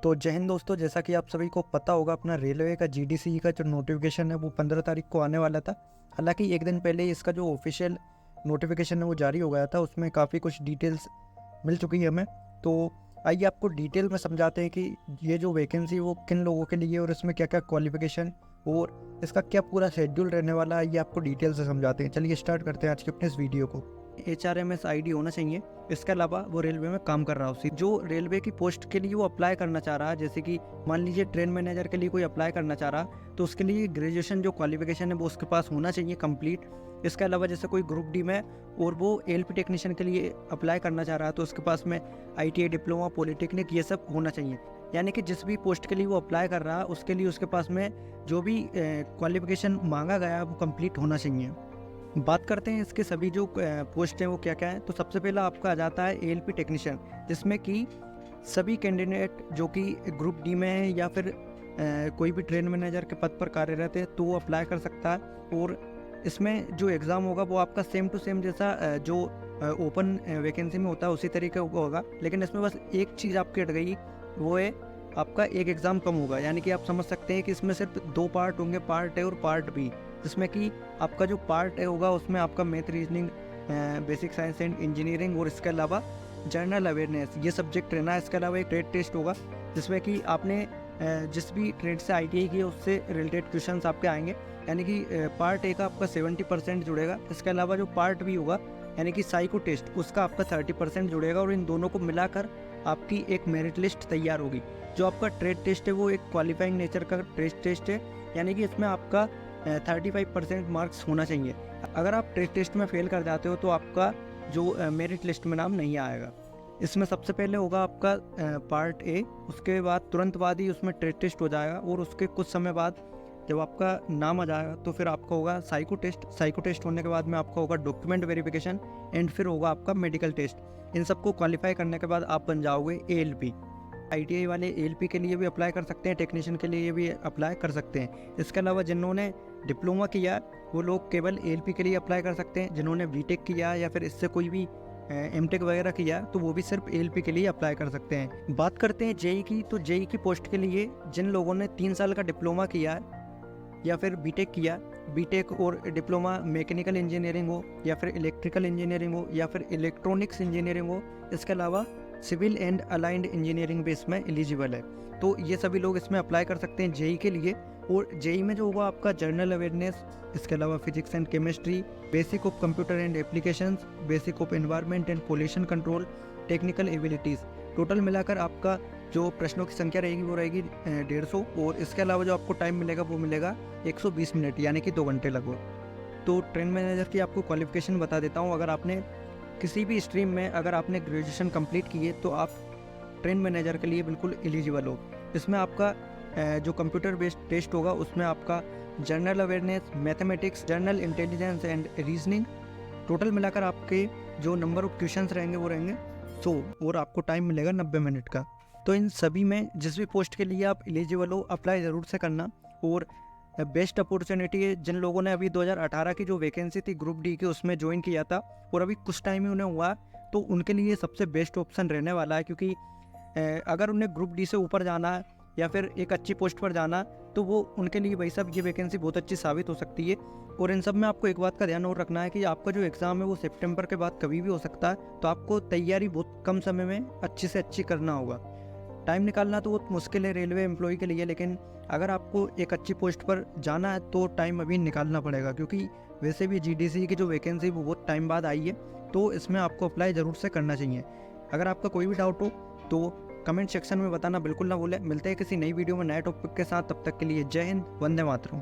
तो जय हिंद दोस्तों, जैसा कि आप सभी को पता होगा, अपना रेलवे का जीडीसी का जो नोटिफिकेशन है वो 15 तारीख को आने वाला था। हालांकि एक दिन पहले इसका जो ऑफिशियल नोटिफिकेशन है वो जारी हो गया था। उसमें काफ़ी कुछ डिटेल्स मिल चुकी है हमें। तो आइए आपको डिटेल में समझाते हैं कि ये जो वैकेंसी वो किन लोगों के लिए और इसमें क्या क्या क्वालिफिकेशन और इसका क्या पूरा शेड्यूल रहने वाला है, ये आपको डिटेल से समझाते हैं। चलिए स्टार्ट करते हैं आज के अपने इस वीडियो को। HRMS ID होना चाहिए। इसके अलावा वो रेलवे में काम कर रहा हो, जो रेलवे की पोस्ट के लिए वो अप्लाई करना चाह रहा है, जैसे कि मान लीजिए ट्रेन मैनेजर के लिए कोई अप्लाई करना चाह रहा, तो उसके लिए ग्रेजुएशन जो क्वालिफिकेशन है वो उसके पास होना चाहिए कंप्लीट। इसके अलावा जैसे कोई ग्रुप डी में और वो LP टेक्नीशियन के लिए अप्लाई करना चाह रहा है तो उसके पास में ITI डिप्लोमा पॉलिटेक्निक ये सब होना चाहिए। यानी कि जिस भी पोस्ट के लिए वो अप्लाई कर रहा है उसके लिए उसके पास में जो भी क्वालिफिकेशन मांगा गया है वो कंप्लीट होना चाहिए। बात करते हैं इसके सभी जो पोस्ट हैं वो क्या क्या है। तो सबसे पहला आपका आ जाता है ALP टेक्नीशियन, जिसमें कि सभी कैंडिडेट जो कि ग्रुप डी में है या फिर कोई भी ट्रेन मैनेजर के पद पर कार्यरत है तो वो अप्लाई कर सकता है। और इसमें जो एग्ज़ाम होगा वो आपका सेम टू सेम जैसा जो ओपन वैकेंसी में होता है उसी तरीके का होगा, लेकिन इसमें बस एक चीज़ आपकी हट गई, वो है आपका एक एग्ज़ाम कम होगा। यानी कि आप समझ सकते हैं कि इसमें सिर्फ 2 पार्ट होंगे, पार्ट A और पार्ट B, जिसमें कि आपका जो पार्ट A होगा उसमें आपका math, reasoning, basic science and engineering और इसके अलावा जनरल अवेयरनेस ये सब्जेक्ट रहना है। इसके अलावा एक ट्रेड टेस्ट होगा जिसमें कि आपने जिस भी ट्रेड से ITI की है उससे रिलेटेड क्वेश्चंस आपके आएंगे। यानी कि पार्ट A का आपका 70% जुड़ेगा। इसके अलावा जो पार्ट B होगा यानी कि साइको टेस्ट, उसका आपका 30% जुड़ेगा और इन दोनों को मिलाकर आपकी एक मेरिट लिस्ट तैयार होगी। जो आपका ट्रेड टेस्ट है वो एक क्वालिफाइंग नेचर का ट्रेड टेस्ट है, यानी कि इसमें आपका 35% मार्क्स होना चाहिए। अगर आप ट्रेड टेस्ट में फेल कर जाते हो तो आपका जो मेरिट लिस्ट में नाम नहीं आएगा। इसमें सबसे पहले होगा आपका पार्ट A, उसके बाद तुरंत बाद ही उसमें ट्रेड टेस्ट हो जाएगा और उसके कुछ समय बाद जब आपका नाम आ जाएगा तो फिर आपका होगा साइको टेस्ट। साइको टेस्ट होने के बाद में आपका होगा डॉक्यूमेंट वेरिफिकेशन एंड फिर होगा आपका मेडिकल टेस्ट। इन सबको क्वालिफाई करने के बाद आप बन जाओगे ALP। ITI वाले ALP के लिए भी अप्लाई कर सकते हैं, टेक्नीशियन के लिए भी अप्लाई कर सकते हैं। इसके अलावा जिन्होंने डिप्लोमा किया वो लोग केवल ALP के लिए अप्लाई कर सकते हैं। जिन्होंने BTech किया या फिर इससे कोई भी MTech वगैरह किया तो वो भी सिर्फ ALP के लिए अप्लाई कर सकते हैं। बात करते हैं JEE की, तो JEE की पोस्ट के लिए जिन लोगों ने 3 साल का डिप्लोमा किया है या फिर BTech किया, BTech और डिप्लोमा मैकेनिकल इंजीनियरिंग हो या फिर इलेक्ट्रिकल इंजीनियरिंग हो या फिर इलेक्ट्रॉनिक्स इंजीनियरिंग हो, इसके अलावा सिविल एंड अलाइंड इंजीनियरिंग भी इसमें एलिजिबल है। तो ये सभी लोग इसमें अप्लाई कर सकते हैं JEE के लिए। और JEE में जो होगा आपका जनरल अवेयरनेस, इसके अलावा physics and chemistry, basic of computer and applications, basic of environment and pollution control, technical abilities, total मिलाकर आपका जो प्रश्नों की संख्या रहेगी वो रहेगी 150। और इसके अलावा जो आपको टाइम मिलेगा वो मिलेगा 120 मिनट, यानी कि 2 घंटे लगभग। तो ट्रेन मैनेजर की आपको क्वालिफिकेशन बता देता हूँ। अगर आपने किसी भी स्ट्रीम में अगर आपने ग्रेजुएशन कंप्लीट की है तो आप ट्रेन मैनेजर के लिए बिल्कुल एलिजिबल हो। इसमें आपका जो कंप्यूटर बेस्ड टेस्ट होगा उसमें आपका general awareness, mathematics, general intelligence and reasoning, total मिलाकर आपके जो नंबर ऑफ क्वेश्चंस रहेंगे वो रहेंगे 100 और आपको टाइम मिलेगा 90 मिनट का। तो इन सभी में जिस भी पोस्ट के लिए आप एलिजिबल हो अप्लाई ज़रूर से करना। और बेस्ट अपॉर्चुनिटी है जिन लोगों ने अभी 2018 की जो वैकेंसी थी ग्रुप डी की उसमें ज्वाइन किया था और अभी कुछ टाइम ही उन्हें हुआ, तो उनके लिए सबसे बेस्ट ऑप्शन रहने वाला है। क्योंकि अगर उन्हें ग्रुप डी से ऊपर जाना है या फिर एक अच्छी पोस्ट पर जाना तो वो उनके लिए वही सब ये वैकेंसी बहुत अच्छी साबित हो सकती है। और इन सब में आपको एक बात का ध्यान और रखना है कि आपका जो एग्ज़ाम है वो सितंबर के बाद कभी भी हो सकता है, तो आपको तैयारी बहुत कम समय में अच्छी से अच्छी करना होगा। टाइम निकालना तो बहुत मुश्किल है रेलवे एम्प्लॉय के लिए, लेकिन अगर आपको एक अच्छी पोस्ट पर जाना है तो टाइम अभी निकालना पड़ेगा। क्योंकि वैसे भी GDC की जो वैकेंसी वो बहुत टाइम बाद आई है, तो इसमें आपको अप्लाई ज़रूर से करना चाहिए। अगर आपका कोई भी डाउट हो तो कमेंट सेक्शन में बताना बिल्कुल ना भूलें। मिलते हैं किसी नई वीडियो में नए टॉपिक के साथ, तब तक के लिए जय हिंद, वंदे मातरम।